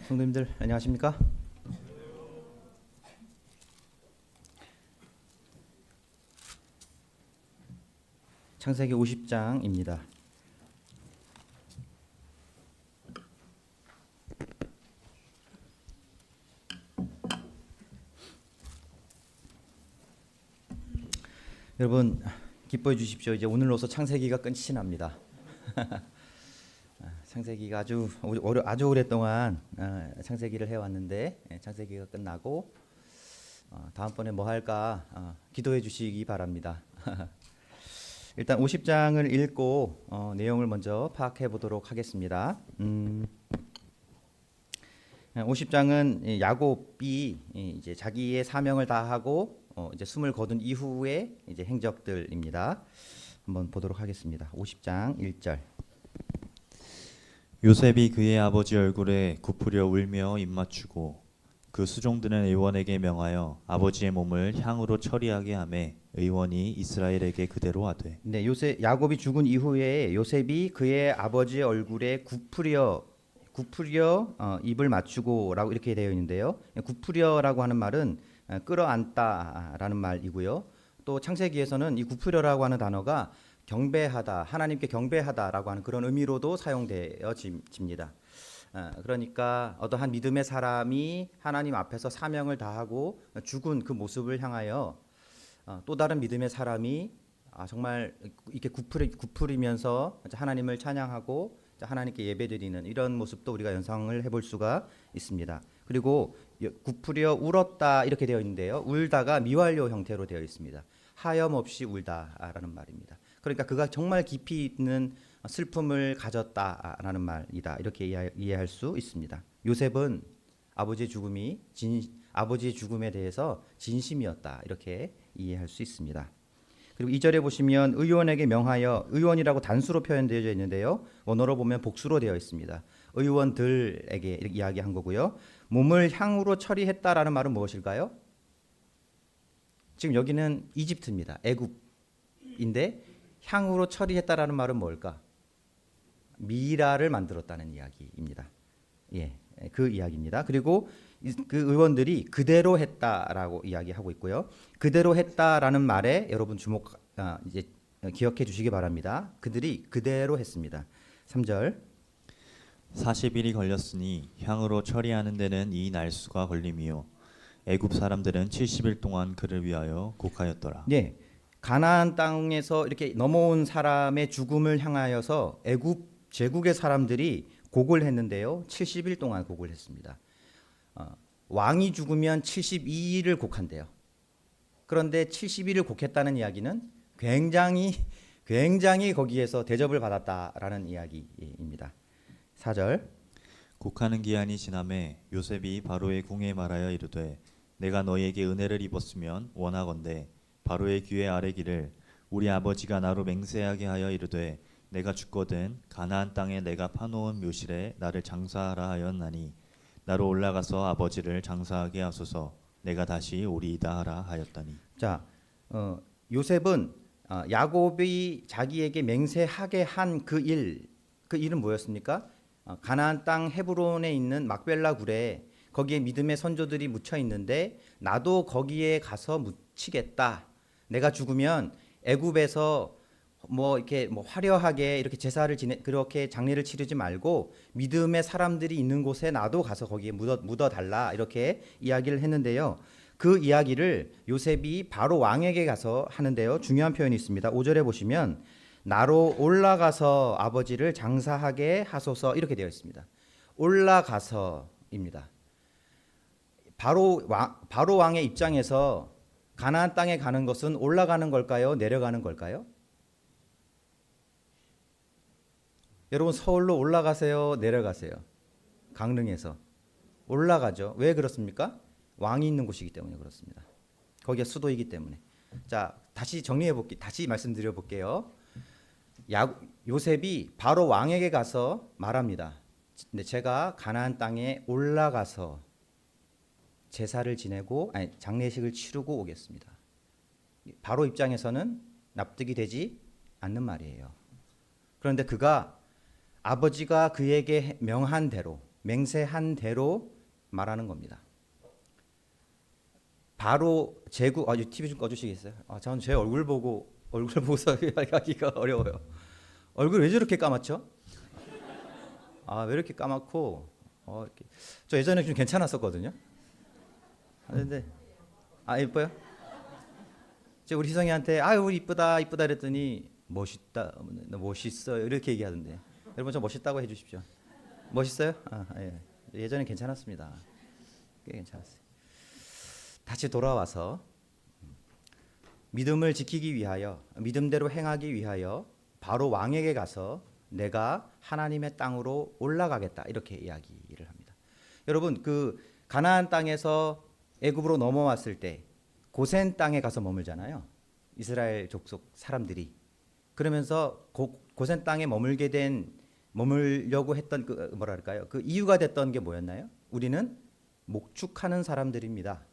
성도님들 안녕하십니까? 창세기 50장입니다. 여러분 기뻐해 주십시오. 이제 오늘로서 창세기가 끝이 납니다. 창세기가 아주 오랫동안 창세기를 해왔는데 창세기가 끝나고 다음번에 뭐 할까 기도해 주시기 바랍니다. 일단 50장을 읽고 내용을 먼저 파악해 보도록 하겠습니다. 50장은 야곱이 이제 자기의 사명을 다하고 이제 숨을 거둔 이후의 이제 행적들입니다. 한번 보도록 하겠습니다. 50장 1절. 요셉이 그의 아버지 얼굴에 굽으려 울며 입맞추고 그 수종들은 의원에게 명하여 아버지의 몸을 향으로 처리하게 하매 의원이 이스라엘에게 그대로 하되. 네, 야곱이 죽은 이후에 요셉이 그의 아버지의 얼굴에 굽으려 입을 맞추고라고 이렇게 되어 있는데요. 굽으려라고 하는 말은 끌어안다라는 말이고요. 또 창세기에서는 이 굽으려라고 하는 단어가 경배하다, 하나님께 경배하다라고 하는 그런 의미로도 사용되어집니다. 그러니까 어떠한 믿음의 사람이 하나님 앞에서 사명을 다하고 죽은 그 모습을 향하여 또 다른 믿음의 사람이 정말 이렇게 굽으리면서 하나님을 찬양하고 하나님께 예배드리는 이런 모습도 우리가 연상을 해볼 수가 있습니다. 그리고 굽으려 울었다 이렇게 되어 있는데요. 울다가 미완료 형태로 되어 있습니다. 하염없이 울다라는 말입니다. 그러니까 그가 정말 깊이 있는 슬픔을 가졌다라는 말이다. 이렇게 이해할 수 있습니다. 요셉은 아버지의 죽음에 대해서 진심이었다. 이렇게 이해할 수 있습니다. 그리고 2절에 보시면 의원에게 명하여, 의원이라고 단수로 표현되어 있는데요. 원어로 보면 복수로 되어 있습니다. 의원들에게 이렇게 이야기한 거고요. 몸을 향으로 처리했다라는 말은 무엇일까요? 지금 여기는 이집트입니다. 애굽인데 향으로 처리했다라는 말은 뭘까? 미라를 만들었다는 이야기입니다. 예, 그 이야기입니다. 그리고 그 의원들이 그대로 했다라고 이야기하고 있고요. 그대로 했다라는 말에 여러분 이제 기억해 주시기 바랍니다. 그들이 그대로 했습니다. 3절. 40일이 걸렸으니 향으로 처리하는 데는 이 날수가 걸림이요 애굽 사람들은 70일 동안 그를 위하여 곡하였더라. 네, 가나안 땅에서 이렇게 넘어온 사람의 죽음을 향하여서 애굽 제국의 사람들이 곡을 했는데요. 70일 동안 곡을 했습니다. 왕이 죽으면 72일을 곡한대요. 그런데 70일을 곡했다는 이야기는 굉장히 거기에서 대접을 받았다라는 이야기입니다. 4절. 곡하는 기한이 지남에 요셉이 바로의 궁에 말하여 이르되 내가 너희에게 은혜를 입었으면 원하건대 바로의 귀에 아뢰기를 우리 아버지가 나로 맹세하게 하여 이르되 내가 죽거든 가나안 땅에 내가 파놓은 묘실에 나를 장사하라 하였나니 나로 올라가서 아버지를 장사하게 하소서 내가 다시 오리이다 하라 하였더니. 자, 요셉은 야곱이 자기에게 맹세하게 한 그 일은 뭐였습니까? 가나안 땅 헤브론에 있는 막벨라 굴에 거기에 믿음의 선조들이 묻혀 있는데 나도 거기에 가서 묻히겠다. 내가 죽으면 애굽에서 이렇게 화려하게 이렇게 제사를 그렇게 장례를 치르지 말고 믿음의 사람들이 있는 곳에 나도 가서 거기에 묻어 달라 이렇게 이야기를 했는데요. 그 이야기를 요셉이 바로 왕에게 가서 하는데요. 중요한 표현이 있습니다. 5절에 보시면 나로 올라가서 아버지를 장사하게 하소서 이렇게 되어 있습니다. 올라가서입니다. 바로 왕의 입장에서 가나안 땅에 가는 것은 올라가는 걸까요? 내려가는 걸까요? 여러분 서울로 올라가세요? 내려가세요? 강릉에서 올라가죠. 왜 그렇습니까? 왕이 있는 곳이기 때문에 그렇습니다. 거기가 수도이기 때문에. 자, 다시 말씀드려 볼게요. 요셉이 바로 왕에게 가서 말합니다. 근데 제가 가나안 땅에 올라가서 제사를 지내고 장례식을 치르고 오겠습니다. 바로 입장에서는 납득이 되지 않는 말이에요. 그런데 그가 아버지가 그에게 명한 대로 맹세한 대로 말하는 겁니다. 바로 제국 TV 좀 꺼주시겠어요? 저는 제 얼굴 보고서 하기가 어려워요. 얼굴 왜 저렇게 까맣죠? 왜 이렇게 까맣고 이렇게. 저 예전에 좀 괜찮았었거든요. 근데 예뻐요? 이제 우리 희성이한테 우리 이쁘다 그랬더니 멋있어 이렇게 얘기하던데. 여러분 저 멋있다고 해주십시오. 멋있어요? 예. 예전에 괜찮았습니다. 꽤 괜찮았어요. 다시 돌아와서 믿음을 지키기 위하여 믿음대로 행하기 위하여 바로 왕에게 가서 내가 하나님의 땅으로 올라가겠다 이렇게 이야기를 합니다. 여러분 그 가나안 땅에서 애굽으로 넘어왔을 때 고센 땅에 가서 머물잖아요. 이스라엘 족속 사람들이. 그러면서 고센 땅에 머물려고 했던 그 이유가 됐던 게 뭐였나요? 우리는 목축하는 사람들입니다.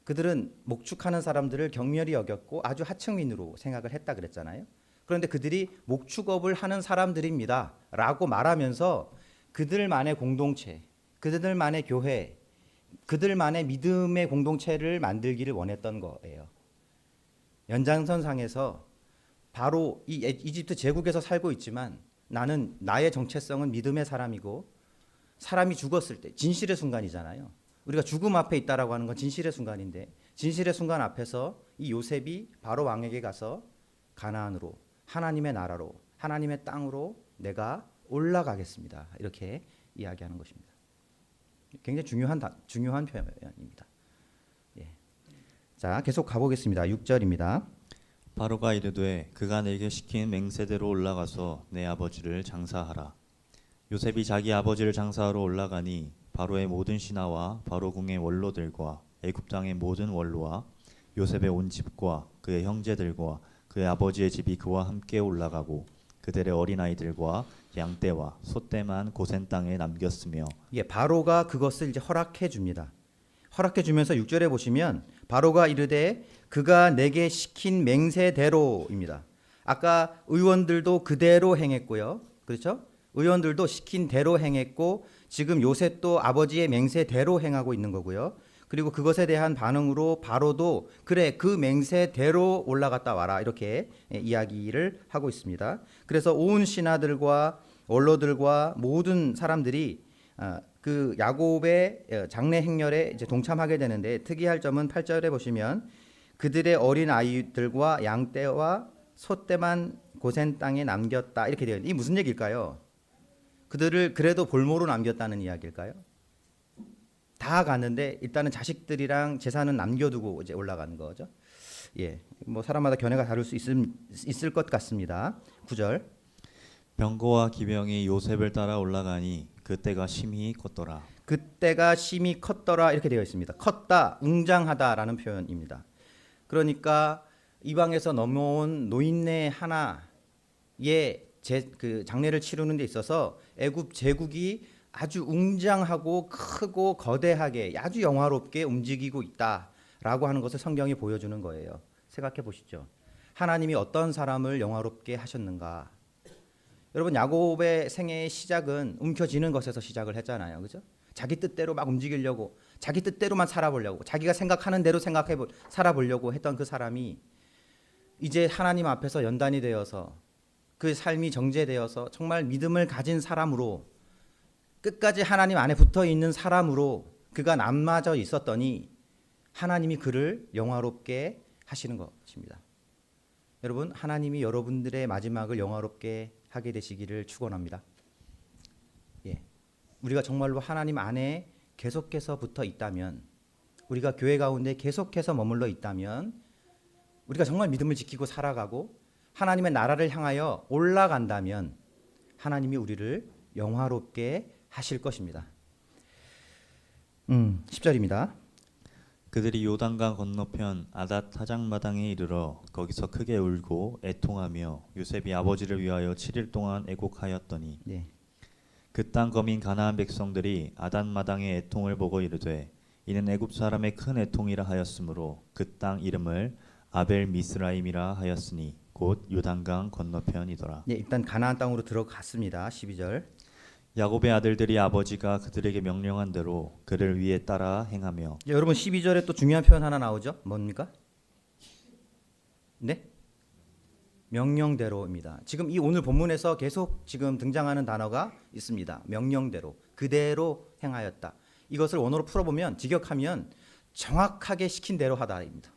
그들은 목축하는 사람들을 경멸히 여겼고 아주 하층민으로 생각을 했다 그랬잖아요. 그런데 그들이 목축업을 하는 사람들입니다 라고 말하면서 그들만의 공동체, 그들만의 교회, 그들만의 믿음의 공동체를 만들기를 원했던 거예요. 연장선상에서 바로 이 이집트 제국에서 살고 있지만 나는 나의 정체성은 믿음의 사람이고 사람이 죽었을 때 진실의 순간이잖아요. 우리가 죽음 앞에 있다라고 하는 건 진실의 순간인데 진실의 순간 앞에서 이 요셉이 바로 왕에게 가서 가나안으로 하나님의 나라로 하나님의 땅으로 내가 올라가겠습니다. 이렇게 이야기하는 것입니다. 굉장히 중요한 표현입니다. 예. 자, 계속 가보겠습니다. 6절입니다. 바로가 이르되 그가 내게 시킨 맹세대로 올라가서 내 아버지를 장사하라. 요셉이 자기 아버지를 장사하러 올라가니 바로의 모든 신하와 바로 궁의 원로들과 애굽 땅의 모든 원로와 요셉의 온 집과 그의 형제들과 그의 아버지의 집이 그와 함께 올라가고 그들의 어린아이들과 양떼와 소떼만 고센 땅에 남겼으며 바로가 그것을 이제 허락해 줍니다. 허락해 주면서 6절에 보시면 바로가 이르되 그가 내게 시킨 맹세대로입니다. 아까 의원들도 그대로 행했고요. 그렇죠? 의원들도 시킨 대로 행했고 지금 요셉도 아버지의 맹세대로 행하고 있는 거고요. 그리고 그것에 대한 반응으로 바로도 그래 그 맹세대로 올라갔다 와라 이렇게 이야기를 하고 있습니다. 그래서 온 신하들과 원로들과 모든 사람들이 그 야곱의 장례 행렬에 이제 동참하게 되는데 특이할 점은 8절에 보시면 그들의 어린 아이들과 양떼와 소떼만 고센 땅에 남겼다 이렇게 되어 있는데 이 무슨 얘기일까요? 그들을 그래도 볼모로 남겼다는 이야기일까요? 다 갔는데 일단은 자식들이랑 재산은 남겨두고 이제 올라가는 거죠. 예, 뭐 사람마다 견해가 다를 수 있을 것 같습니다. 9절. 병거와 기병이 요셉을 따라 올라가니 그때가 심히 컸더라. 그때가 심히 컸더라 이렇게 되어 있습니다. 컸다, 웅장하다라는 표현입니다. 그러니까 이방에서 넘어온 노인네 하나의 그 장례를 치르는 데 있어서 애굽 제국이 아주 웅장하고 크고 거대하게 아주 영화롭게 움직이고 있다라고 하는 것을 성경이 보여주는 거예요. 생각해 보시죠. 하나님이 어떤 사람을 영화롭게 하셨는가? 여러분 야곱의 생애의 시작은 움켜쥐는 것에서 시작을 했잖아요. 그죠? 자기 뜻대로 막 움직이려고 자기 뜻대로만 살아보려고 자기가 생각하는 대로 살아보려고 했던 그 사람이 이제 하나님 앞에서 연단이 되어서 그 삶이 정죄되어서 정말 믿음을 가진 사람으로 끝까지 하나님 안에 붙어 있는 사람으로 그가 남아져 있었더니 하나님이 그를 영화롭게 하시는 것입니다. 여러분 하나님이 여러분들의 마지막을 영화롭게 하게 되시기를 축원합니다. 예, 우리가 정말로 하나님 안에 계속해서 붙어 있다면 우리가 교회 가운데 계속해서 머물러 있다면 우리가 정말 믿음을 지키고 살아가고 하나님의 나라를 향하여 올라간다면 하나님이 우리를 영화롭게 하실 것입니다. 10절입니다. 그들이 요단강 건너편 아닷 타작마당에 이르러 거기서 크게 울고 애통하며 요셉이 아버지를 위하여 7일 동안 애곡하였더니 네. 그 땅 거민 가나안 백성들이 아닷 마당의 애통을 보고 이르되 이는 애굽 사람의 큰 애통이라 하였으므로 그 땅 이름을 아벨 미스라임이라 하였으니 곧 요단강 건너편이더라. 네, 일단 가나안 땅으로 들어갔습니다. 12절. 야곱의 아들들이 아버지가 그들에게 명령한 대로 그를 위에 따라 행하며 여러분 12절에 또 중요한 표현 하나 나오죠. 뭡니까? 네? 명령대로입니다. 지금 이 오늘 본문에서 계속 지금 등장하는 단어가 있습니다. 명령대로, 그대로 행하였다. 이것을 원어로 풀어보면 직역하면 정확하게 시킨 대로 하다입니다.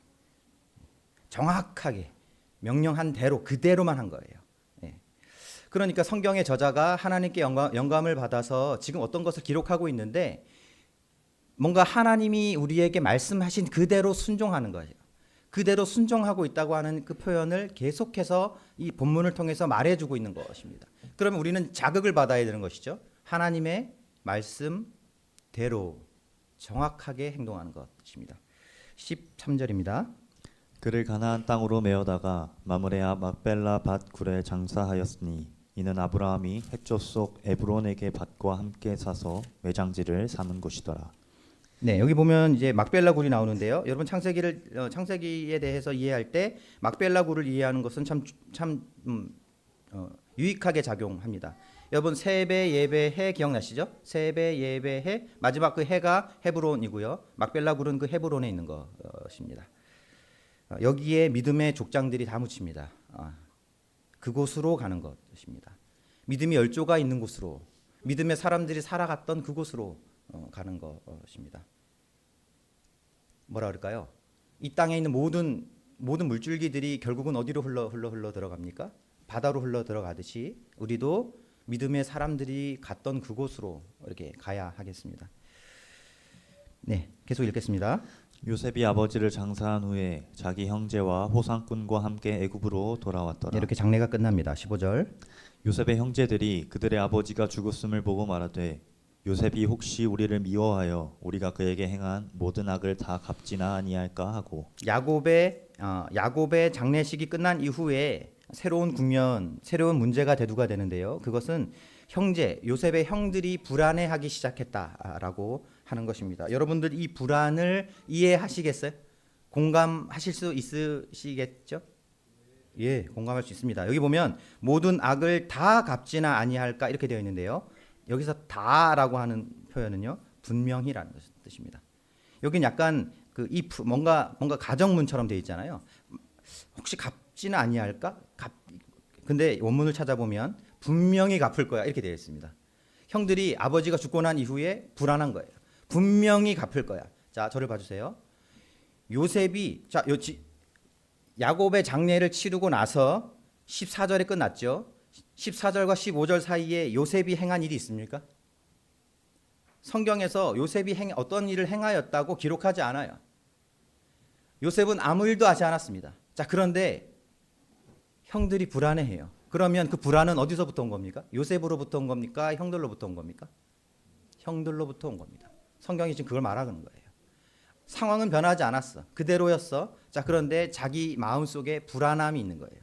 정확하게 명령한 대로 그대로만 한 거예요. 예. 그러니까 성경의 저자가 하나님께 영감을 받아서 지금 어떤 것을 기록하고 있는데 뭔가 하나님이 우리에게 말씀하신 그대로 순종하는 거예요. 그대로 순종하고 있다고 하는 그 표현을 계속해서 이 본문을 통해서 말해주고 있는 것입니다. 그러면 우리는 자극을 받아야 되는 것이죠. 하나님의 말씀대로 정확하게 행동하는 것입니다. 13절입니다. 그를 가나안 땅으로 메어다가 마므레 앞 막벨라 밭 굴에 장사하였으니 이는 아브라함이 헷조 속 에브론에게 밭과 함께 사서 매장지를 삼은 곳이더라. 네, 여기 보면 이제 막벨라 굴이 나오는데요. 여러분 창세기에 대해서 이해할 때 막벨라 굴을 이해하는 것은 참 유익하게 작용합니다. 여러분 세배, 예배, 해 기억나시죠? 세배, 예배, 해 마지막 그 해가 헤브론이고요. 막벨라 굴은 그 헤브론에 있는 것입니다. 여기에 믿음의 족장들이 다 묻힙니다. 그곳으로 가는 것입니다. 믿음이 열조가 있는 곳으로, 믿음의 사람들이 살아갔던 그곳으로 가는 것입니다. 뭐라 그럴까요? 이 땅에 있는 모든 물줄기들이 결국은 어디로 흘러 들어갑니까? 바다로 흘러 들어가듯이 우리도 믿음의 사람들이 갔던 그곳으로 이렇게 가야 하겠습니다. 네, 계속 읽겠습니다. 요셉이 아버지를 장사한 후에 자기 형제와 호상꾼과 함께 애굽으로 돌아왔더라. 네, 이렇게 장례가 끝납니다. 15절. 요셉의 형제들이 그들의 아버지가 죽었음을 보고 말하되 요셉이 혹시 우리를 미워하여 우리가 그에게 행한 모든 악을 다 갚지나 아니할까 하고 야곱의 장례식이 끝난 이후에 새로운 국면, 새로운 문제가 대두가 되는데요. 그것은 요셉의 형들이 불안해하기 시작했다라고 하는 것입니다. 여러분들 이 불안을 이해하시겠어요? 공감하실 수 있으시겠죠? 예, 공감할 수 있습니다. 여기 보면 모든 악을 다 갚지나 아니할까 이렇게 되어 있는데요. 여기서 다라고 하는 표현은요, 분명히라는 뜻입니다. 여긴 약간 뭔가 가정문처럼 되어 있잖아요. 혹시 갚지는 아니할까? 근데 원문을 찾아보면 분명히 갚을 거야 이렇게 되어 있습니다. 형들이 아버지가 죽고 난 이후에 불안한 거예요. 분명히 갚을 거야. 자, 저를 봐주세요. 요셉이 야곱의 장례를 치르고 나서 14절에 끝났죠. 14절과 15절 사이에 요셉이 행한 일이 있습니까? 성경에서 요셉이 어떤 일을 행하였다고 기록하지 않아요. 요셉은 아무 일도 하지 않았습니다. 자, 그런데 형들이 불안해해요. 그러면 그 불안은 어디서부터 온 겁니까? 요셉으로부터 온 겁니까? 형들로부터 온 겁니까? 형들로부터 온 겁니다. 성경이 지금 그걸 말하는 거예요. 상황은 변하지 않았어. 그대로였어. 자, 그런데 자기 마음속에 불안함이 있는 거예요.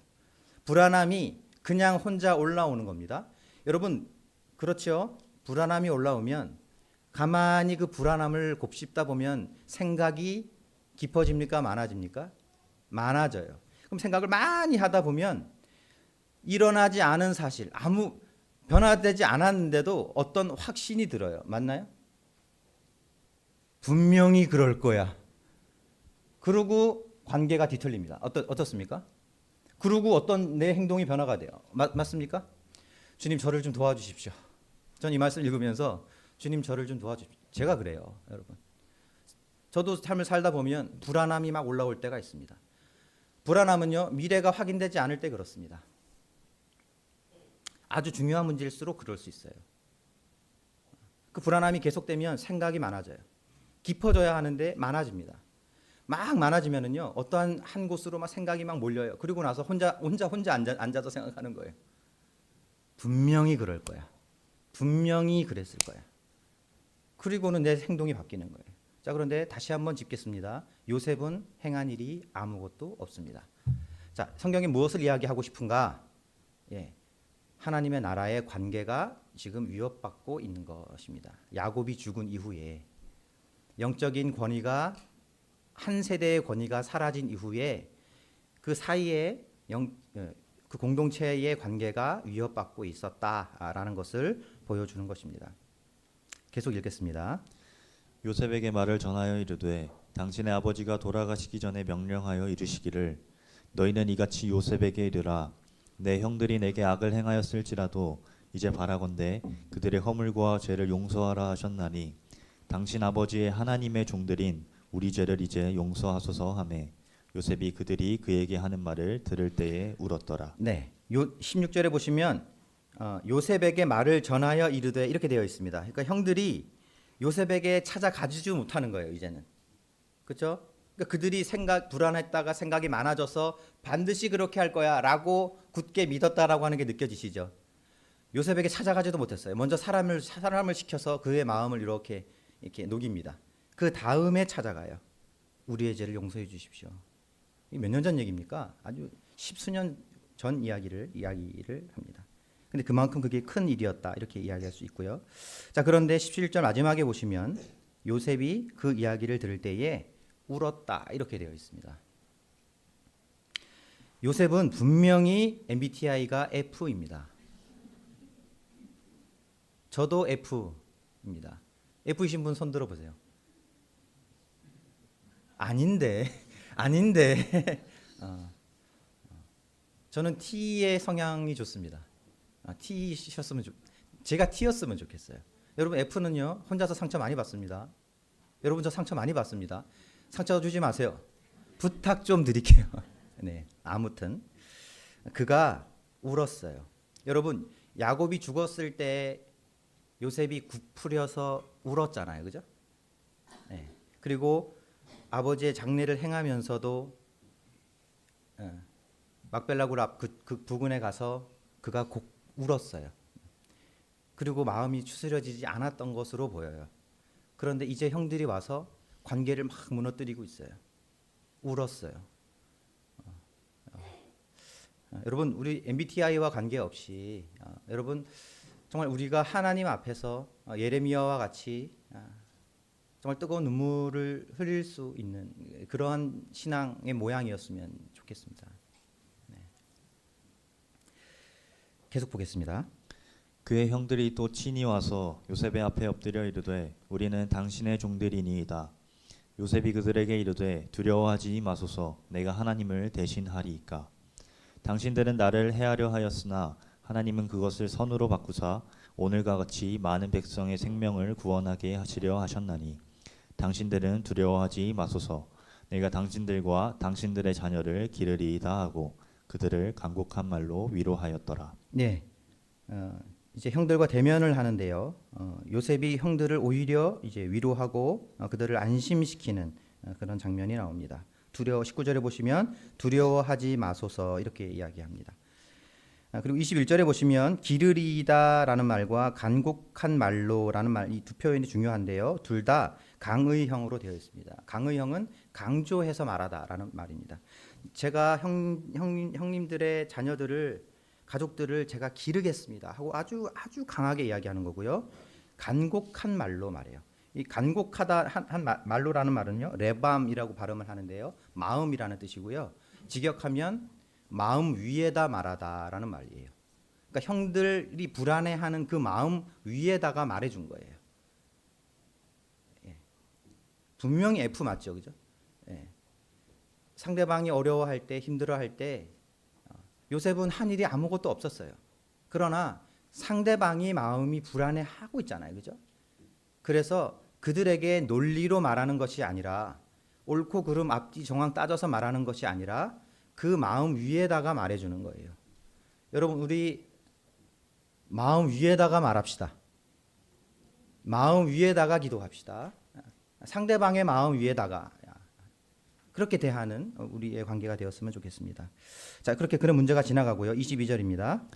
불안함이 그냥 혼자 올라오는 겁니다. 여러분, 그렇죠? 불안함이 올라오면 가만히 그 불안함을 곱씹다 보면 생각이 깊어집니까? 많아집니까? 많아져요. 그럼 생각을 많이 하다 보면 일어나지 않은 사실, 아무 변화되지 않았는데도 어떤 확신이 들어요. 맞나요? 분명히 그럴 거야. 그러고 관계가 뒤틀립니다. 어떻습니까? 그러고 어떤 내 행동이 변화가 돼요. 맞습니까? 주님 저를 좀 도와주십시오. 전 이 말씀 읽으면서 주님 저를 좀 도와주십시오. 제가 그래요, 여러분. 저도 삶을 살다 보면 불안함이 막 올라올 때가 있습니다. 불안함은요, 미래가 확인되지 않을 때 그렇습니다. 아주 중요한 문제일수록 그럴 수 있어요. 그 불안함이 계속되면 생각이 많아져요. 깊어져야 하는데 많아집니다. 막 많아지면은요, 어떠한 한 곳으로 막 생각이 막 몰려요. 그리고 나서 혼자 앉아서 생각하는 거예요. 분명히 그럴 거야. 분명히 그랬을 거야. 그리고는 내 행동이 바뀌는 거예요. 자, 그런데 다시 한번 짚겠습니다. 요셉은 행한 일이 아무것도 없습니다. 자, 성경이 무엇을 이야기하고 싶은가? 예, 하나님의 나라의 관계가 지금 위협받고 있는 것입니다. 야곱이 죽은 이후에 영적인 권위가 한 세대의 권위가 사라진 이후에 그 사이에 그 공동체의 관계가 위협받고 있었다라는 것을 보여주는 것입니다. 계속 읽겠습니다. 요셉에게 말을 전하여 이르되 당신의 아버지가 돌아가시기 전에 명령하여 이르시기를 너희는 이같이 요셉에게 이르라 내 형들이 내게 악을 행하였을지라도 이제 바라건대 그들의 허물과 죄를 용서하라 하셨나니 당신 아버지의 하나님의 종들인 우리 죄를 이제 용서하소서 하매 요셉이 그들이 그에게 하는 말을 들을 때에 울었더라. 네, 요 16절에 보시면 요셉에게 말을 전하여 이르되 이렇게 되어 있습니다. 그러니까 형들이 요셉에게 찾아가지도 못하는 거예요. 이제는 그렇죠? 그러니까 그들이 불안했다가 생각이 많아져서 반드시 그렇게 할 거야라고 굳게 믿었다라고 하는 게 느껴지시죠? 요셉에게 찾아가지도 못했어요. 먼저 사람을 시켜서 그의 마음을 이렇게 녹입니다. 그 다음에 찾아가요. 우리의 죄를 용서해 주십시오. 몇 년 전 얘기입니까? 아주 십수년 전 이야기를 합니다. 근데 그만큼 그게 큰 일이었다 이렇게 이야기할 수 있고요. 자, 그런데 17절 마지막에 보시면 요셉이 그 이야기를 들을 때에 울었다 이렇게 되어 있습니다. 요셉은 분명히 MBTI가 F입니다. 저도 F입니다. F이신 분 손 들어 보세요. 아닌데 저는 T의 성향이 좋습니다. T셨으면 제가 T였으면 좋겠어요. 여러분 F는요 혼자서 상처 많이 받습니다. 여러분 저 상처 많이 받습니다. 상처 주지 마세요. 부탁 좀 드릴게요. 네, 아무튼 그가 울었어요. 여러분 야곱이 죽었을 때 요셉이 굽으려서 울었잖아요, 그죠? 네. 그리고 아버지의 장례를 행하면서도 막벨라 앞 그 부근에 가서 그가 곡 울었어요. 그리고 마음이 추스려지지 않았던 것으로 보여요. 그런데 이제 형들이 와서 관계를 막 무너뜨리고 있어요. 울었어요. 여러분 우리 MBTI와 관계없이 여러분 정말 우리가 하나님 앞에서 예레미야와 같이 정말 뜨거운 눈물을 흘릴 수 있는 그러한 신앙의 모양이었으면 좋겠습니다. 네. 계속 보겠습니다. 그의 형들이 또 친히 와서 요셉의 앞에 엎드려 이르되 우리는 당신의 종들이니이다. 요셉이 그들에게 이르되 두려워하지 마소서 내가 하나님을 대신하리이까. 당신들은 나를 해하려 하였으나 하나님은 그것을 선으로 바꾸사 오늘과 같이 많은 백성의 생명을 구원하게 하시려 하셨나니 당신들은 두려워하지 마소서 내가 당신들과 당신들의 자녀를 기르리이다 하고 그들을 간곡한 말로 위로하였더라. 네, 이제 형들과 대면을 하는데요. 요셉이 형들을 오히려 이제 위로하고 그들을 안심시키는 그런 장면이 나옵니다. 19절에 보시면 두려워하지 마소서 이렇게 이야기합니다. 그리고 21절에 보시면 기르리이다라는 말과 간곡한 말로라는 말 이 두 표현이 중요한데요. 둘 다 강의형으로 되어 있습니다. 강의형은 강조해서 말하다라는 말입니다. 제가 형님들의 자녀들을 가족들을 제가 기르겠습니다 하고 아주 강하게 이야기하는 거고요. 간곡한 말로 말해요. 이 간곡하다 한 말로라는 말은요. 레밤이라고 발음을 하는데요. 마음이라는 뜻이고요. 직역하면 마음 위에다 말하다라는 말이에요. 그러니까 형들이 불안해하는 그 마음 위에다가 말해준 거예요. 예. 분명히 F 맞죠, 그죠? 예. 상대방이 어려워할 때, 힘들어할 때 요셉은 한 일이 아무것도 없었어요. 그러나 상대방이 마음이 불안해하고 있잖아요, 그죠? 그래서 그들에게 논리로 말하는 것이 아니라 옳고 그름 앞뒤 정황 따져서 말하는 것이 아니라 그 마음 위에다가 말해주는 거예요. 여러분 우리 마음 위에다가 말합시다. 마음 위에다가 기도합시다. 상대방의 마음 위에다가 그렇게 대하는 우리의 관계가 되었으면 좋겠습니다. 자, 그렇게 그런 문제가 지나가고요. 22절입니다.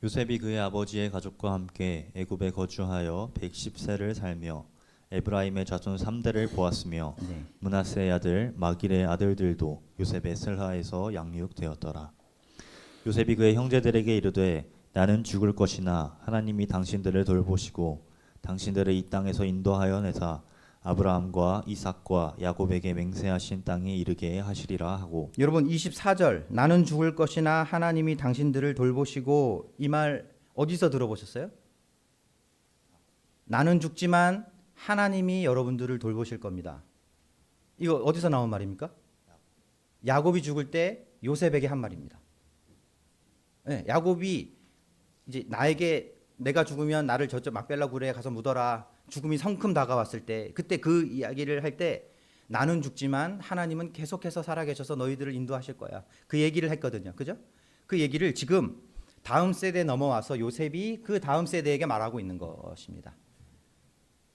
요셉이 그의 아버지의 가족과 함께 애굽에 거주하여 110세를 살며 에브라임의 자손 3대를 보았으며 네. 므낫세의 아들 마길의 아들들도 요셉의 슬하에서 양육되었더라. 요셉이 그의 형제들에게 이르되 나는 죽을 것이나 하나님이 당신들을 돌보시고 당신들을 이 땅에서 인도하여 내사 아브라함과 이삭과 야곱에게 맹세하신 땅에 이르게 하시리라 하고 여러분 24절 나는 죽을 것이나 하나님이 당신들을 돌보시고 이 말 어디서 들어보셨어요? 나는 죽지만 하나님이 여러분들을 돌보실 겁니다. 이거 어디서 나온 말입니까? 야곱이 죽을 때 요셉에게 한 말입니다. 네, 야곱이 이제 나에게 내가 죽으면 나를 저쪽 막벨라 굴에 가서 묻어라. 죽음이 성큼 다가왔을 때 그때 그 이야기를 할 때 나는 죽지만 하나님은 계속해서 살아계셔서 너희들을 인도하실 거야. 그 얘기를 했거든요. 그죠? 그 얘기를 지금 다음 세대에 넘어와서 요셉이 그 다음 세대에게 말하고 있는 것입니다.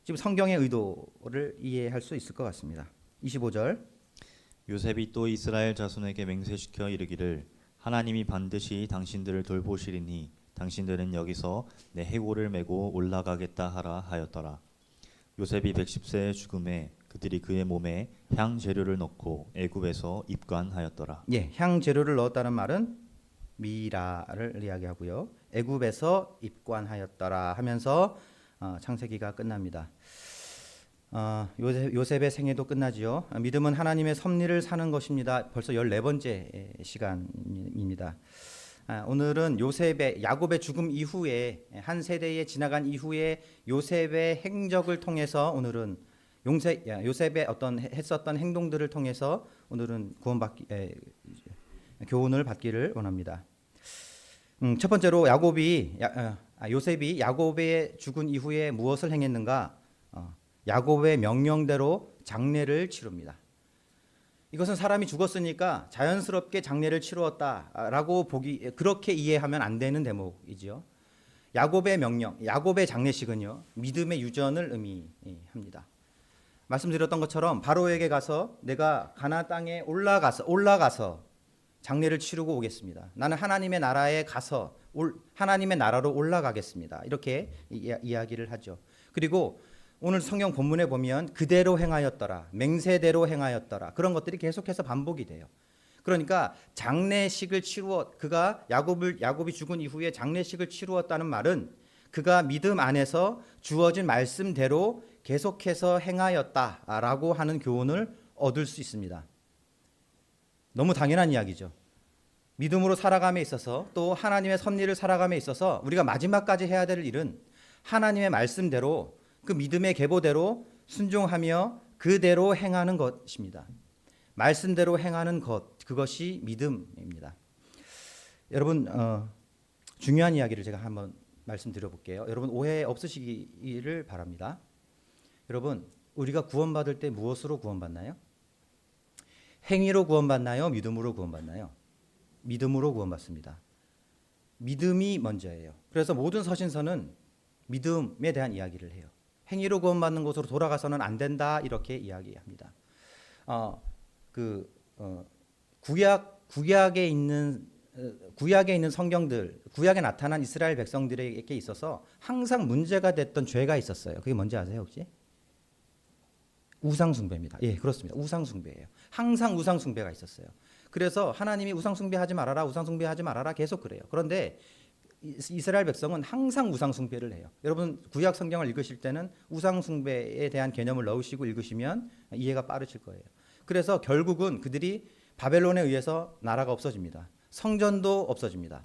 지금 성경의 의도를 이해할 수 있을 것 같습니다. 25절 요셉이 또 이스라엘 자손에게 맹세시켜 이르기를 하나님이 반드시 당신들을 돌보시리니 당신들은 여기서 내 해골을 메고 올라가겠다 하라 하였더라. 요셉이 110세의 죽음에 그들이 그의 몸에 향 재료를 넣고 애굽에서 입관하였더라. 예, 향 재료를 넣었다는 말은 미라를 이야기하고요. 애굽에서 입관하였더라 하면서 창세기가 끝납니다. 요셉의 생애도 끝나지요. 믿음은 하나님의 섭리를 사는 것입니다. 벌써 14번째 시간입니다. 오늘은 야곱의 죽음 이후에 한 세대에 지나간 이후에 요셉의 행적을 통해서 오늘은 요셉의 어떤 했었던 행동들을 통해서 오늘은 교훈을 받기를 원합니다. 첫 번째로 요셉이 야곱의 죽은 이후에 무엇을 행했는가? 야곱의 명령대로 장례를 치릅니다. 이것은 사람이 죽었으니까 자연스럽게 장례를 치루었다라고 그렇게 이해하면 안 되는 대목이지요. 야곱의 명령, 야곱의 장례식은요 믿음의 유전을 의미합니다. 말씀드렸던 것처럼 바로에게 가서 내가 가나안 땅에 올라가서 장례를 치르고 오겠습니다. 나는 하나님의 나라에 가서 하나님의 나라로 올라가겠습니다. 이렇게 이야기를 하죠. 그리고 오늘 성경 본문에 보면 그대로 행하였더라, 맹세대로 행하였더라 그런 것들이 계속해서 반복이 돼요. 그러니까 장례식을 야곱이 죽은 이후에 장례식을 치루었다는 말은 그가 믿음 안에서 주어진 말씀대로 계속해서 행하였다라고 하는 교훈을 얻을 수 있습니다. 너무 당연한 이야기죠. 믿음으로 살아감에 있어서 또 하나님의 섭리를 살아감에 있어서 우리가 마지막까지 해야 될 일은 하나님의 말씀대로 그 믿음의 계보대로 순종하며 그대로 행하는 것입니다. 말씀대로 행하는 그것이 믿음입니다. 여러분 중요한 이야기를 제가 한번 말씀드려 볼게요. 여러분 오해 없으시기를 바랍니다. 여러분 우리가 구원받을 때 무엇으로 구원받나요? 행위로 구원받나요? 믿음으로 구원받나요? 믿음으로 구원받습니다. 믿음이 먼저예요. 그래서 모든 서신서는 믿음에 대한 이야기를 해요. 행위로 구원받는 곳으로 돌아가서는 안 된다 이렇게 이야기합니다. 구약에 있는 성경들, 구약에 나타난 이스라엘 백성들에게 있어서 항상 문제가 됐던 죄가 있었어요. 그게 뭔지 아세요 혹시? 우상숭배입니다. 예, 그렇습니다. 우상숭배예요. 항상 우상숭배가 있었어요. 그래서 하나님이 우상숭배하지 말아라 계속 그래요. 그런데 이스라엘 백성은 항상 우상숭배를 해요. 여러분 구약 성경을 읽으실 때는 우상숭배에 대한 개념을 넣으시고 읽으시면 이해가 빠르실 거예요. 그래서 결국은 그들이 바벨론에 의해서 나라가 없어집니다. 성전도 없어집니다.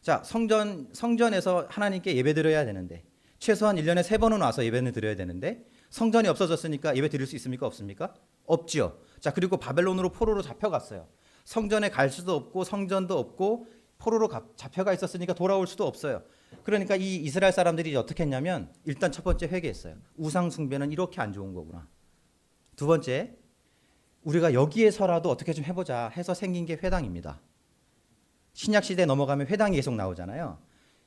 자, 성전에서 하나님께 예배드려야 되는데 최소한 1년에 3번은 와서 예배를 드려야 되는데 성전이 없어졌으니까 예배 드릴 수 있습니까? 없습니까? 없지요. 자, 그리고 바벨론으로 포로로 잡혀갔어요. 성전에 갈 수도 없고 성전도 없고 포로로 잡혀가 있었으니까 돌아올 수도 없어요. 그러니까 이 이스라엘 사람들이 어떻게 했냐면 일단 첫 번째 회개했어요. 우상 숭배는 이렇게 안 좋은 거구나. 두 번째, 우리가 여기에서라도 어떻게 좀 해보자 해서 생긴 게 회당입니다. 신약 시대에 넘어가면 회당이 계속 나오잖아요.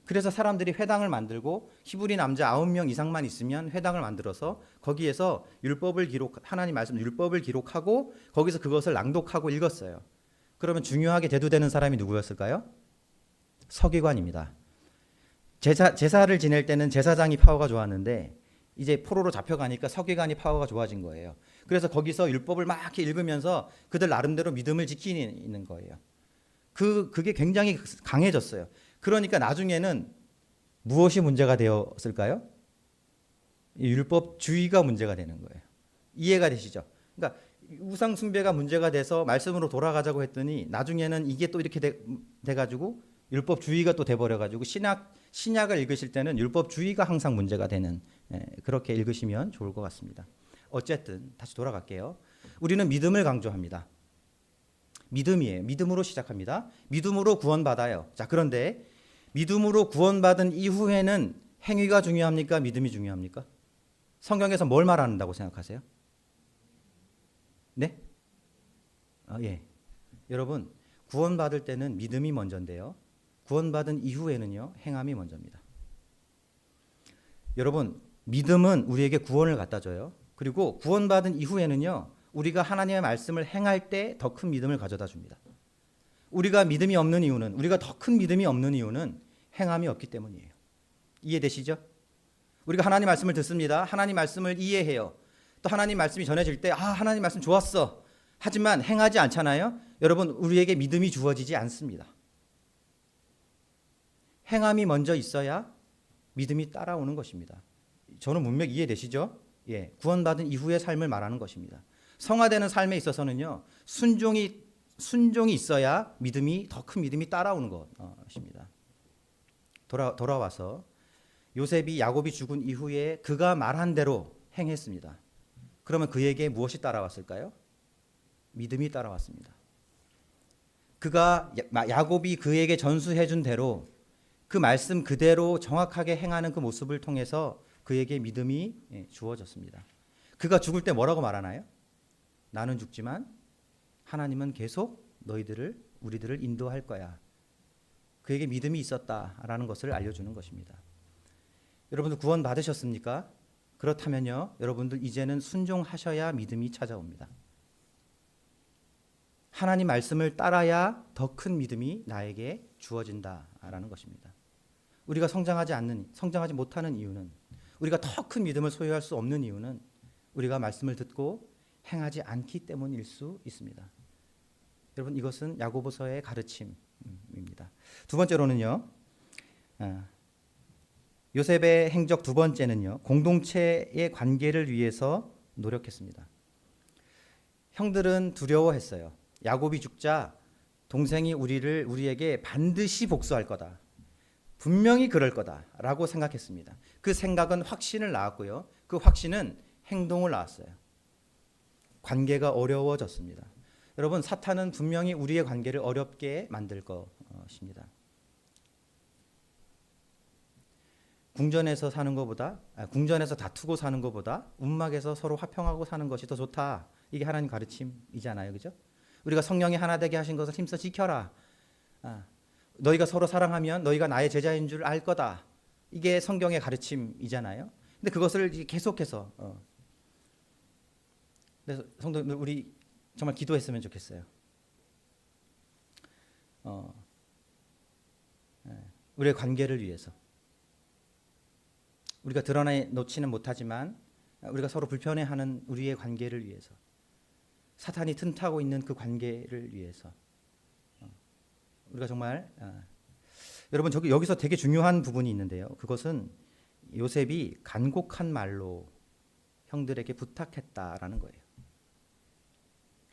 그래서 사람들이 회당을 만들고 히브리 남자 9명 이상만 있으면 회당을 만들어서 거기에서 하나님 말씀 율법을 기록하고 거기서 그것을 낭독하고 읽었어요. 그러면 중요하게 대두되는 사람이 누구였을까요? 서기관입니다. 제사를 지낼 때는 제사장이 파워가 좋았는데 이제 포로로 잡혀가니까 서기관이 파워가 좋아진 거예요. 그래서 거기서 율법을 막 이렇게 읽으면서 그들 나름대로 믿음을 지키는 거예요. 그게 굉장히 강해졌어요. 그러니까 나중에는 무엇이 문제가 되었을까요? 율법주의가 문제가 되는 거예요. 이해가 되시죠? 그러니까 우상 숭배가 문제가 돼서 말씀으로 돌아가자고 했더니 나중에는 이게 또 이렇게 돼 가지고 율법주의가 또 돼 버려 가지고 신약을 읽으실 때는 율법주의가 항상 문제가 되는, 그렇게 읽으시면 좋을 것 같습니다. 어쨌든 다시 돌아갈게요. 우리는 믿음을 강조합니다. 믿음이에요. 믿음으로 시작합니다. 믿음으로 구원받아요. 자, 그런데 믿음으로 구원받은 이후에는 행위가 중요합니까? 믿음이 중요합니까? 성경에서 뭘 말한다고 생각하세요? 네? 예. 여러분, 구원받을 때는 믿음이 먼저인데요. 구원받은 이후에는요, 행함이 먼저입니다. 여러분, 믿음은 우리에게 구원을 갖다 줘요. 그리고 구원받은 이후에는요, 우리가 하나님의 말씀을 행할 때 더 큰 믿음을 가져다 줍니다. 우리가 믿음이 없는 이유는, 우리가 더 큰 믿음이 없는 이유는 행함이 없기 때문이에요. 이해되시죠? 우리가 하나님 말씀을 듣습니다. 하나님 말씀을 이해해요. 또 하나님 말씀이 전해질 때, 하나님 말씀 좋았어. 하지만 행하지 않잖아요. 여러분, 우리에게 믿음이 주어지지 않습니다. 행함이 먼저 있어야 믿음이 따라오는 것입니다. 저는 문맥 이해되시죠? 예, 구원받은 이후의 삶을 말하는 것입니다. 성화되는 삶에 있어서는요, 순종이 있어야 믿음이, 더 큰 믿음이 따라오는 것입니다. 돌아와서 요셉이 야곱이 죽은 이후에 그가 말한 대로 행했습니다. 그러면 그에게 무엇이 따라왔을까요? 믿음이 따라왔습니다. 야곱이 그에게 전수해 준 대로 그 말씀 그대로 정확하게 행하는 그 모습을 통해서 그에게 믿음이 주어졌습니다. 그가 죽을 때 뭐라고 말하나요? 나는 죽지만 하나님은 계속 우리들을 인도할 거야. 그에게 믿음이 있었다라는 것을 알려주는 것입니다. 여러분들 구원 받으셨습니까? 그렇다면요, 여러분들 이제는 순종하셔야 믿음이 찾아옵니다. 하나님 말씀을 따라야 더 큰 믿음이 나에게 주어진다라는 것입니다. 우리가 성장하지 못하는 이유는, 우리가 더 큰 믿음을 소유할 수 없는 이유는 우리가 말씀을 듣고 행하지 않기 때문일 수 있습니다. 여러분, 이것은 야고보서의 가르침입니다. 두 번째로는요, 요셉의 행적 두 번째는요, 공동체의 관계를 위해서 노력했습니다. 형들은 두려워했어요. 야곱이 죽자 동생이 우리에게 반드시 복수할 거다. 분명히 그럴 거다라고 생각했습니다. 그 생각은 확신을 낳았고요. 그 확신은 행동을 낳았어요. 관계가 어려워졌습니다. 여러분, 사탄은 분명히 우리의 관계를 어렵게 만들 것입니다. 궁전에서 다투고 사는 것보다 움막에서 서로 화평하고 사는 것이 더 좋다. 이게 하나님 가르침이잖아요, 그죠? 우리가 성령이 하나 되게 하신 것을 힘써 지켜라. 너희가 서로 사랑하면 너희가 나의 제자인 줄 알 거다. 이게 성경의 가르침이잖아요. 근데 그것을 계속해서 그래서 성도들, 우리 정말 기도했으면 좋겠어요. 우리의 관계를 위해서. 우리가 드러내놓지는 못하지만 우리가 서로 불편해하는 우리의 관계를 위해서, 사탄이 틈타고 있는 그 관계를 위해서 우리가 정말 여러분, 여기서 되게 중요한 부분이 있는데요. 그것은 요셉이 간곡한 말로 형들에게 부탁했다라는 거예요.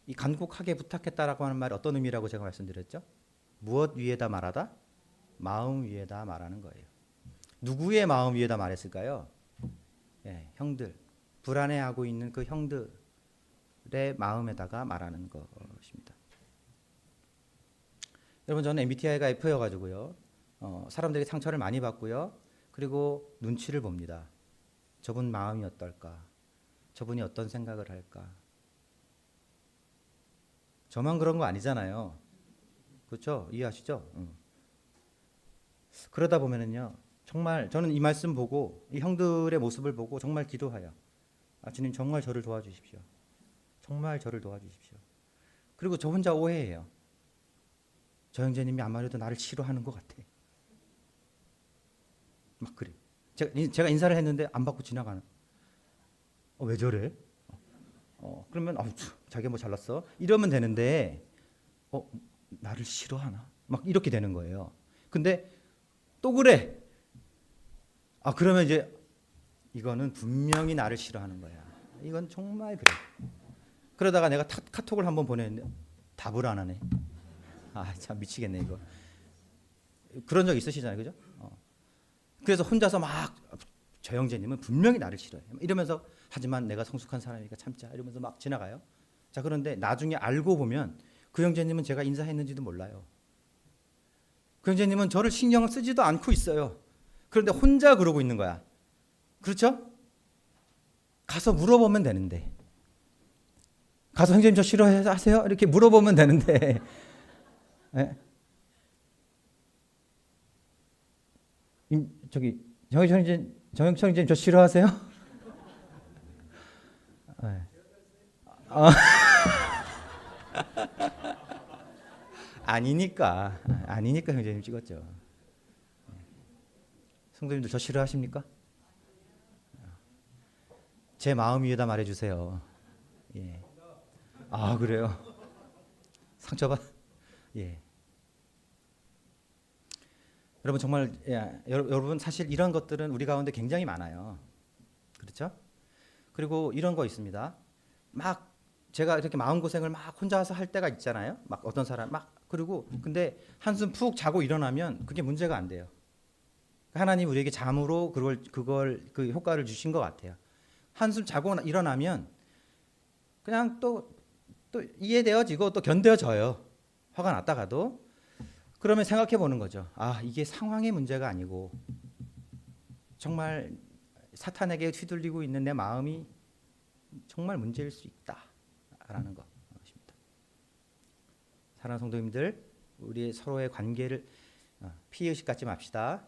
이 간곡하게 부탁했다라고 하는 말이 어떤 의미라고 제가 말씀드렸죠? 무엇 위에다 말하다? 마음 위에다 말하는 거예요. 누구의 마음 위에다 말했을까요? 형들, 불안해하고 있는 그 형들의 마음에다가 말하는 것입니다. 여러분, 저는 MBTI가 F여가지고요, 사람들이 상처를 많이 받고요, 그리고 눈치를 봅니다. 저분 마음이 어떨까? 저분이 어떤 생각을 할까? 저만 그런 거 아니잖아요. 그렇죠? 이해하시죠? 그러다 보면은요, 정말 저는 이 말씀 보고, 이 형들의 모습을 보고 정말 기도해요. 주님, 정말 저를 도와주십시오. 정말 저를 도와주십시오. 그리고 저 혼자 오해해요. 저 형제님이 아무래도 나를 싫어하는 것 같아. 막 그래. 제가 인사를 했는데 안 받고 지나가는. 왜 저래? 그러면 자기가 뭐 잘났어? 이러면 되는데 나를 싫어하나? 막 이렇게 되는 거예요. 근데 또 그래. 그러면 이제 이거는 분명히 나를 싫어하는 거야. 이건 정말 그래. 그러다가 내가 카톡을 한번 보냈는데 답을 안 하네. 아, 참 미치겠네 이거. 그런 적 있으시잖아요, 그죠? 그래서 혼자서 막 저 형제님은 분명히 나를 싫어해. 이러면서 하지만 내가 성숙한 사람이니까 참자 이러면서 막 지나가요. 자, 그런데 나중에 알고 보면 그 형제님은 제가 인사했는지도 몰라요. 그 형제님은 저를 신경 쓰지도 않고 있어요. 그런데 혼자 그러고 있는 거야. 그렇죠? 가서 물어보면 되는데. 가서 형제님 저 싫어하세요? 이렇게 물어보면 되는데. 네? 저기 정영철님 저 싫어하세요? 네. 아니니까 형제님 찍었죠. 성도님들 저 싫어하십니까? 제 마음 위에다 말해주세요. 예. 아, 그래요? 상처받? 예. 여러분 정말 여러분 사실 이런 것들은 우리 가운데 굉장히 많아요. 그렇죠? 그리고 이런 거 있습니다. 막 제가 이렇게 마음고생을 막 혼자서 할 때가 있잖아요. 막 어떤 사람 막 그리고 근데 한숨 푹 자고 일어나면 그게 문제가 안 돼요. 하나님 우리에게 잠으로 그 효과를 주신 것 같아요. 한숨 자고 일어나면 그냥 또 이해되어지고 또 견뎌져요. 화가 났다가도. 그러면 생각해 보는 거죠. 아, 이게 상황의 문제가 아니고 정말 사탄에게 휘둘리고 있는 내 마음이 정말 문제일 수 있다라는 것입니다. 사랑하는 성도님들, 우리 서로의 관계를 피의식 갖지 맙시다.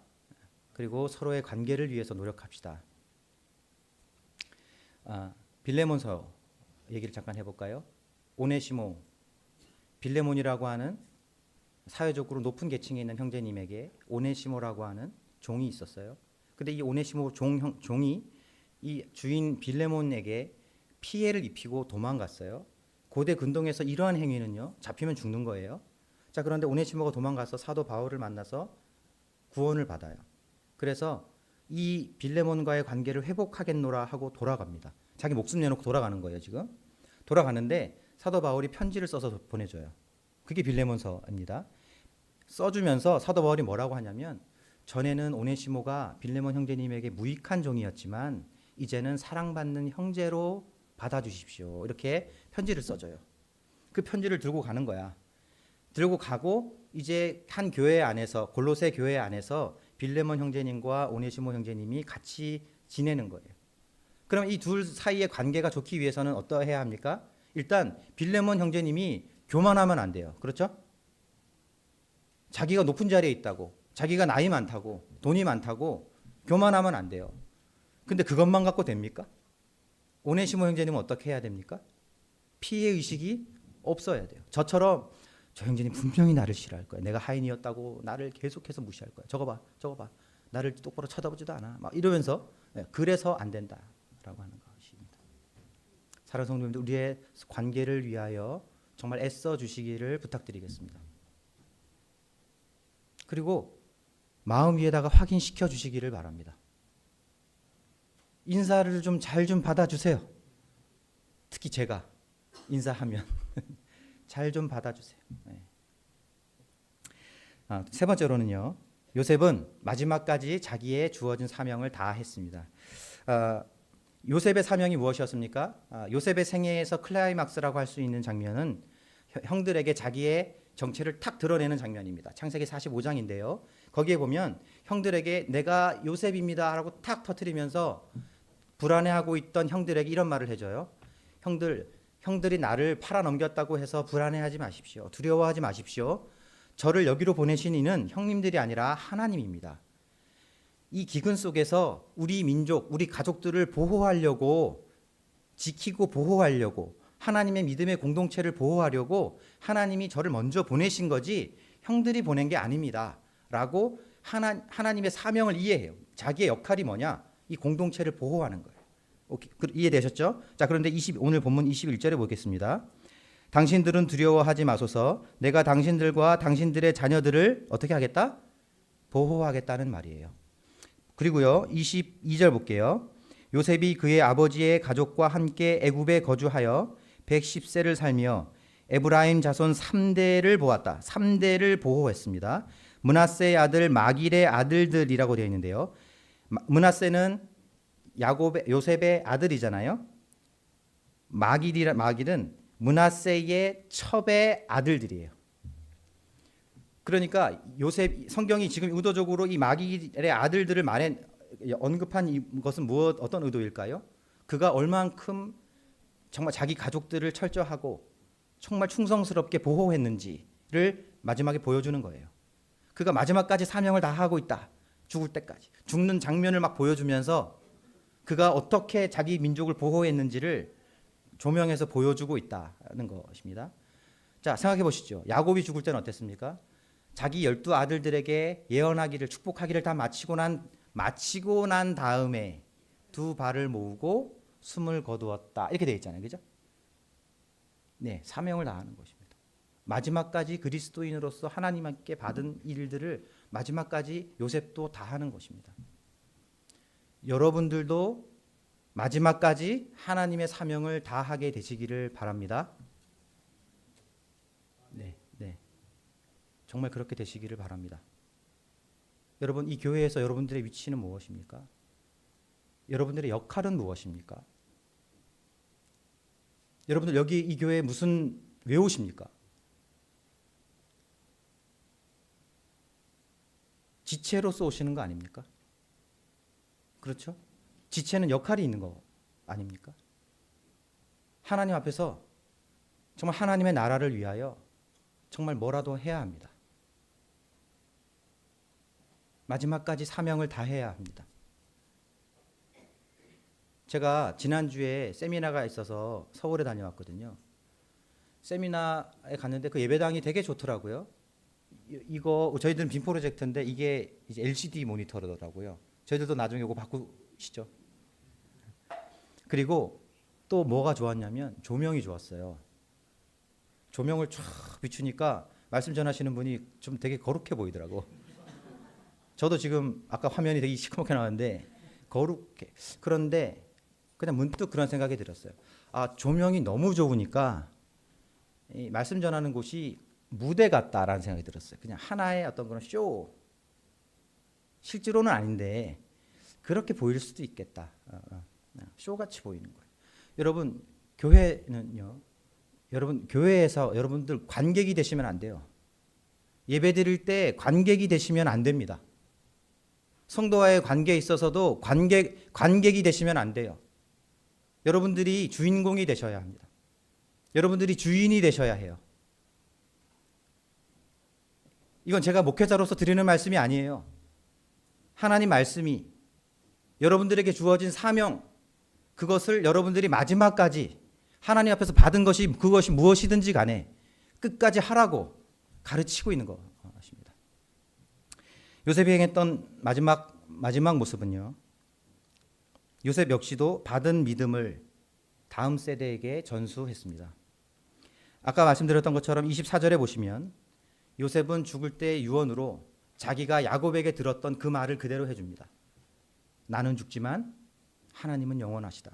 그리고 서로의 관계를 위해서 노력합시다. 빌레몬서 얘기를 잠깐 해볼까요? 오네시모, 빌레몬이라고 하는 사회적으로 높은 계층에 있는 형제님에게 오네시모라고 하는 종이 있었어요. 근데 이 오네시모 종이 이 주인 빌레몬에게 피해를 입히고 도망갔어요. 고대 근동에서 이러한 행위는요, 잡히면 죽는 거예요. 자, 그런데 오네시모가 도망가서 사도 바울을 만나서 구원을 받아요. 그래서 이 빌레몬과의 관계를 회복하겠노라 하고 돌아갑니다. 자기 목숨 내놓고 돌아가는 거예요, 지금. 돌아가는데 사도 바울이 편지를 써서 보내줘요. 그게 빌레몬서입니다. 써주면서 사도 바울이 뭐라고 하냐면 전에는 오네시모가 빌레몬 형제님에게 무익한 종이었지만 이제는 사랑받는 형제로 받아주십시오. 이렇게 편지를 써줘요. 그 편지를 들고 가는 거야. 들고 가고 이제 한 교회 안에서 골로새 교회 안에서 빌레몬 형제님과 오네시모 형제님이 같이 지내는 거예요. 그럼 이 둘 사이의 관계가 좋기 위해서는 어떠해야 합니까? 일단 빌레몬 형제님이 교만하면 안 돼요. 그렇죠? 자기가 높은 자리에 있다고, 자기가 나이 많다고, 돈이 많다고 교만하면 안 돼요. 근데 그것만 갖고 됩니까? 오네시모 형제님은 어떻게 해야 됩니까? 피해 의식이 없어야 돼요. 저처럼 저 형제님 분명히 나를 싫어할 거야. 내가 하인이었다고 나를 계속해서 무시할 거야. 저거 봐. 나를 똑바로 쳐다보지도 않아. 막 이러면서 그래서 안 된다라고 하는 것입니다. 사랑하는 성도님들, 우리의 관계를 위하여 정말 애써 주시기를 부탁드리겠습니다. 그리고 마음 위에다가 확인시켜 주시기를 바랍니다. 인사를 좀 잘 좀 받아주세요. 특히 제가 인사하면 잘 좀 받아주세요. 네. 세 번째로는요, 요셉은 마지막까지 자기의 주어진 사명을 다했습니다. 요셉의 사명이 무엇이었습니까? 요셉의 생애에서 클라이막스라고 할 수 있는 장면은 형들에게 자기의 정체를 탁 드러내는 장면입니다. 창세기 45장인데요. 거기에 보면 형들에게 내가 요셉입니다 라고 탁 터뜨리면서 불안해하고 있던 형들에게 이런 말을 해줘요. 형들이 나를 팔아넘겼다고 해서 불안해하지 마십시오. 두려워하지 마십시오. 저를 여기로 보내신 이는 형님들이 아니라 하나님입니다. 이 기근 속에서 우리 민족, 우리 가족들을 보호하려고, 지키고 보호하려고, 하나님의 믿음의 공동체를 보호하려고 하나님이 저를 먼저 보내신 거지 형들이 보낸 게 아닙니다 라고 하나님의 사명을 이해해요. 자기의 역할이 뭐냐? 이 공동체를 보호하는 거예요. 오케이, 이해되셨죠? 자, 그런데 오늘 본문 21절에 보겠습니다. 당신들은 두려워하지 마소서. 내가 당신들과 당신들의 자녀들을 어떻게 하겠다? 보호하겠다는 말이에요. 그리고요, 22절 볼게요. 요셉이 그의 아버지의 가족과 함께 애굽에 거주하여 110세를 살며 에브라임 자손 3대를 보았다. 3대를 보호했습니다. 므낫세의 아들 마길의 아들들이라고 되어 있는데요. 므낫세는 요셉의 아들이잖아요. 마길은 므낫세의 첩의 아들들이에요. 그러니까 요셉 성경이 지금 의도적으로 이 마길의 아들들을 언급한 것은 어떤 의도일까요? 그가 얼만큼 정말 자기 가족들을 철저하고 정말 충성스럽게 보호했는지를 마지막에 보여주는 거예요. 그가 마지막까지 사명을 다하고 있다. 죽을 때까지. 죽는 장면을 막 보여주면서 그가 어떻게 자기 민족을 보호했는지를 조명해서 보여주고 있다는 것입니다. 자, 생각해 보시죠. 야곱이 죽을 때는 어땠습니까? 자기 12아들들에게 예언하기를, 축복하기를 다 마치고 난 다음에 두 발을 모으고 숨을 거두었다. 이렇게 되어 있잖아요. 그죠? 네, 사명을 다하는 것입니다. 마지막까지 그리스도인으로서 하나님께 받은 일들을 마지막까지 요셉도 다하는 것입니다. 여러분들도 마지막까지 하나님의 사명을 다하게 되시기를 바랍니다. 네. 정말 그렇게 되시기를 바랍니다. 여러분, 이 교회에서 여러분들의 위치는 무엇입니까? 여러분들의 역할은 무엇입니까? 여러분들 여기 이 교회에 왜 오십니까? 지체로서 오시는 거 아닙니까? 그렇죠? 지체는 역할이 있는 거 아닙니까? 하나님 앞에서 정말 하나님의 나라를 위하여 정말 뭐라도 해야 합니다. 마지막까지 사명을 다해야 합니다. 제가 지난주에 세미나가 있어서 서울에 다녀왔거든요. 세미나에 갔는데 그 예배당이 되게 좋더라고요. 이거 저희들은 빔 프로젝트인데 이게 이제 LCD 모니터더라고요. 저희들도 나중에 이거 바꾸시죠. 그리고 또 뭐가 좋았냐면 조명이 좋았어요. 조명을 쫙 비추니까 말씀 전하시는 분이 좀 되게 거룩해 보이더라고. 저도 지금 아까 화면이 되게 시커멓게 나왔는데 거룩해. 그런데 그냥 문득 그런 생각이 들었어요. 아, 조명이 너무 좋으니까 이 말씀 전하는 곳이 무대 같다라는 생각이 들었어요. 그냥 하나의 어떤 그런 쇼. 실제로는 아닌데 그렇게 보일 수도 있겠다. 쇼같이 보이는 거예요. 여러분, 교회는요. 여러분, 교회에서 여러분들 관객이 되시면 안 돼요. 예배 드릴 때 관객이 되시면 안 됩니다. 성도와의 관계에 있어서도 관객이 되시면 안 돼요. 여러분들이 주인공이 되셔야 합니다. 여러분들이 주인이 되셔야 해요. 이건 제가 목회자로서 드리는 말씀이 아니에요. 하나님 말씀이 여러분들에게 주어진 사명, 그것을 여러분들이 마지막까지 하나님 앞에서 받은 그것이 무엇이든지 간에 끝까지 하라고 가르치고 있는 것입니다. 요셉이 행했던 마지막 모습은요. 요셉 역시도 받은 믿음을 다음 세대에게 전수했습니다. 아까 말씀드렸던 것처럼 24절에 보시면 요셉은 죽을 때 유언으로 자기가 야곱에게 들었던 그 말을 그대로 해줍니다. 나는 죽지만 하나님은 영원하시다.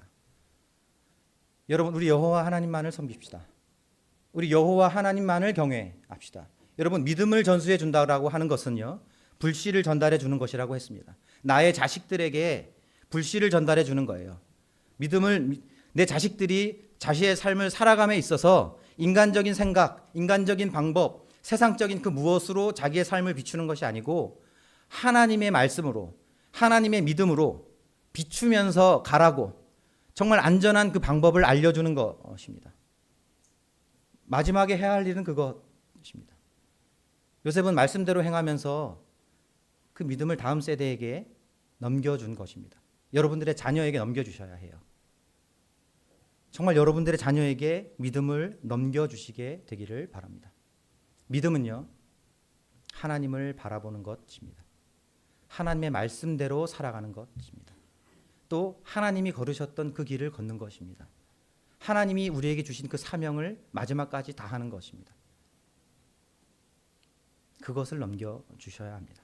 여러분, 우리 여호와 하나님만을 섬깁시다. 우리 여호와 하나님만을 경외합시다. 여러분, 믿음을 전수해 준다라고 하는 것은요, 불씨를 전달해 주는 것이라고 했습니다. 나의 자식들에게 불씨를 전달해 주는 거예요. 내 자식들이 자신의 삶을 살아감에 있어서 인간적인 생각, 인간적인 방법, 세상적인 그 무엇으로 자기의 삶을 비추는 것이 아니고 하나님의 말씀으로, 하나님의 믿음으로 비추면서 가라고 정말 안전한 그 방법을 알려주는 것입니다. 마지막에 해야 할 일은 그것입니다. 요셉은 말씀대로 행하면서 그 믿음을 다음 세대에게 넘겨준 것입니다. 여러분들의 자녀에게 넘겨주셔야 해요. 정말 여러분들의 자녀에게 믿음을 넘겨주시게 되기를 바랍니다. 믿음은요, 하나님을 바라보는 것입니다. 하나님의 말씀대로 살아가는 것입니다. 또 하나님이 걸으셨던 그 길을 걷는 것입니다. 하나님이 우리에게 주신 그 사명을 마지막까지 다하는 것입니다. 그것을 넘겨주셔야 합니다.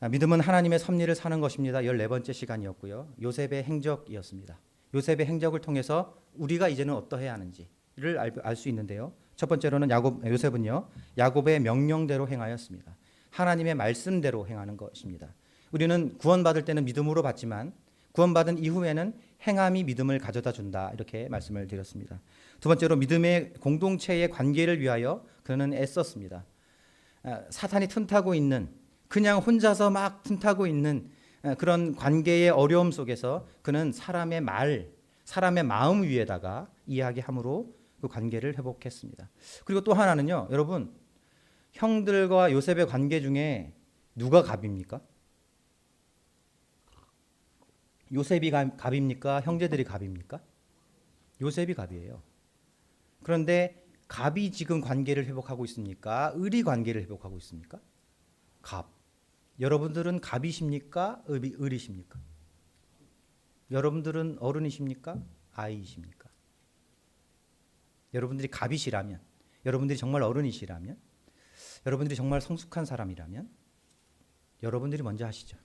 믿음은 하나님의 섭리를 사는 것입니다. 14번째 시간이었고요. 요셉의 행적이었습니다. 요셉의 행적을 통해서 우리가 이제는 어떠해야 하는지를 알 수 있는데요. 첫 번째로는 요셉은요, 야곱의 명령대로 행하였습니다. 하나님의 말씀대로 행하는 것입니다. 우리는 구원받을 때는 믿음으로 받지만 구원받은 이후에는 행함이 믿음을 가져다 준다, 이렇게 말씀을 드렸습니다. 두 번째로 믿음의 공동체의 관계를 위하여 그는 애썼습니다. 사탄이 틈타고 있는, 그냥 혼자서 막 틈타고 있는 그런 관계의 어려움 속에서 그는 사람의 마음 위에다가 이야기함으로 그 관계를 회복했습니다. 그리고 또 하나는요, 여러분, 형들과 요셉의 관계 중에 누가 갑입니까? 요셉이 갑입니까? 형제들이 갑입니까? 요셉이 갑이에요. 그런데 갑이 지금 관계를 회복하고 있습니까? 을이 관계를 회복하고 있습니까? 갑. 여러분들은 갑이십니까? 을이십니까? 여러분들은 어른이십니까? 아이이십니까? 여러분들이 갑이시라면, 여러분들이 정말 어른이시라면, 여러분들이 정말 성숙한 사람이라면 여러분들이 먼저 하시죠.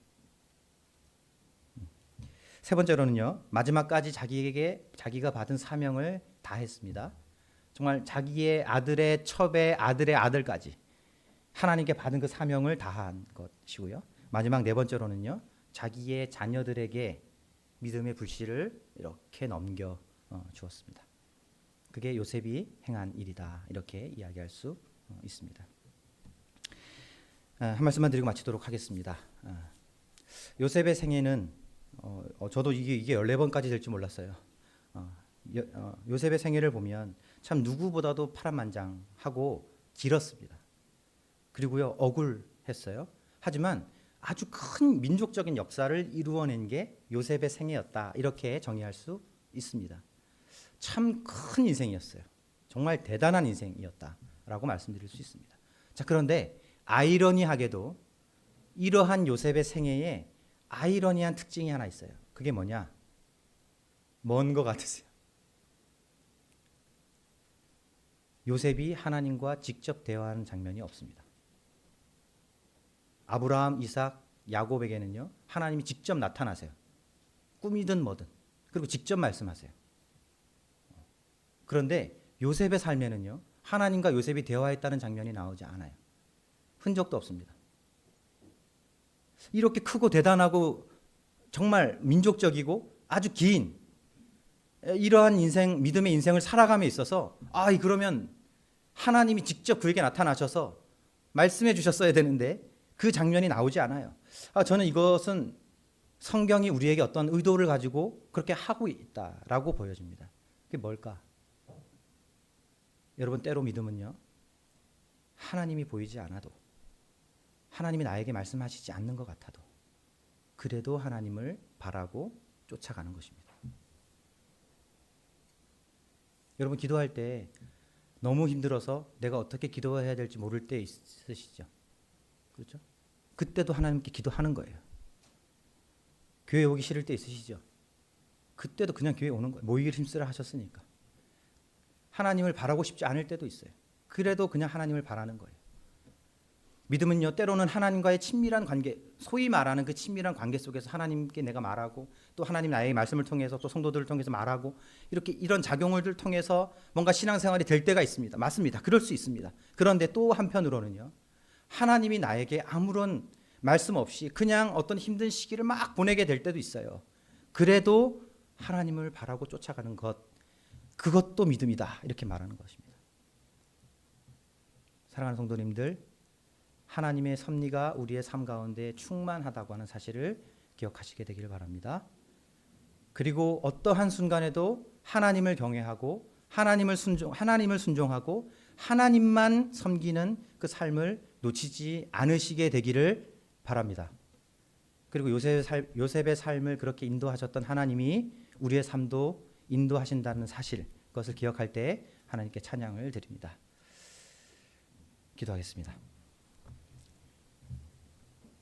세 번째로는요, 마지막까지 자기가 받은 사명을 다했습니다. 정말 자기의 아들의 첩의 아들의 아들까지 하나님께 받은 그 사명을 다한 것이고요. 마지막 네 번째로는요, 자기의 자녀들에게 믿음의 불씨를 이렇게 넘겨 주었습니다. 그게 요셉이 행한 일이다, 이렇게 이야기할 수 있습니다. 한 말씀만 드리고 마치도록 하겠습니다. 요셉의 생애는 저도 이게 14번까지 될 줄 몰랐어요. 요셉의 생애를 보면 참 누구보다도 파란만장하고 길었습니다. 그리고요, 억울했어요. 하지만 아주 큰 민족적인 역사를 이루어낸 게 요셉의 생애였다, 이렇게 정의할 수 있습니다. 참 큰 인생이었어요. 정말 대단한 인생이었다라고 말씀드릴 수 있습니다. 자, 그런데 아이러니하게도 이러한 요셉의 생애에 아이러니한 특징이 하나 있어요. 그게 뭐냐? 뭔 것 같으세요? 요셉이 하나님과 직접 대화하는 장면이 없습니다. 아브라함, 이삭, 야곱에게는요, 하나님이 직접 나타나세요. 꿈이든 뭐든. 그리고 직접 말씀하세요. 그런데 요셉의 삶에는요, 하나님과 요셉이 대화했다는 장면이 나오지 않아요. 흔적도 없습니다. 이렇게 크고 대단하고 정말 민족적이고 아주 긴 이러한 인생, 믿음의 인생을 살아감에 있어서 그러면 하나님이 직접 그에게 나타나셔서 말씀해 주셨어야 되는데 그 장면이 나오지 않아요. 저는 이것은 성경이 우리에게 어떤 의도를 가지고 그렇게 하고 있다라고 보여집니다. 그게 뭘까? 여러분, 때로 믿음은요, 하나님이 보이지 않아도, 하나님이 나에게 말씀하시지 않는 것 같아도 그래도 하나님을 바라고 쫓아가는 것입니다. 여러분, 기도할 때 너무 힘들어서 내가 어떻게 기도해야 될지 모를 때 있으시죠? 그렇죠? 그때도 하나님께 기도하는 거예요. 교회 오기 싫을 때 있으시죠? 그때도 그냥 교회 오는 거예요. 모이기를 힘쓰라 하셨으니까. 하나님을 바라고 싶지 않을 때도 있어요. 그래도 그냥 하나님을 바라는 거예요. 믿음은요, 때로는 하나님과의 친밀한 관계, 소위 말하는 그 친밀한 관계 속에서 하나님께 내가 말하고, 또 하나님 나의 말씀을 통해서, 또 성도들을 통해서 말하고, 이렇게 이런 작용을 통해서 뭔가 신앙생활이 될 때가 있습니다. 맞습니다. 그럴 수 있습니다. 그런데 또 한편으로는요, 하나님이 나에게 아무런 말씀 없이 그냥 어떤 힘든 시기를 막 보내게 될 때도 있어요. 그래도 하나님을 바라고 쫓아가는 것, 그것도 믿음이다, 이렇게 말하는 것입니다. 사랑하는 성도님들, 하나님의 섭리가 우리의 삶 가운데 충만하다고 하는 사실을 기억하시게 되기를 바랍니다. 그리고 어떠한 순간에도 하나님을 경외하고 하나님을 순종하고 하나님만 섬기는 그 삶을 놓치지 않으시게 되기를 바랍니다. 그리고 요셉의 삶을 그렇게 인도하셨던 하나님이 우리의 삶도 인도하신다는 사실, 그것을 기억할 때 하나님께 찬양을 드립니다. 기도하겠습니다.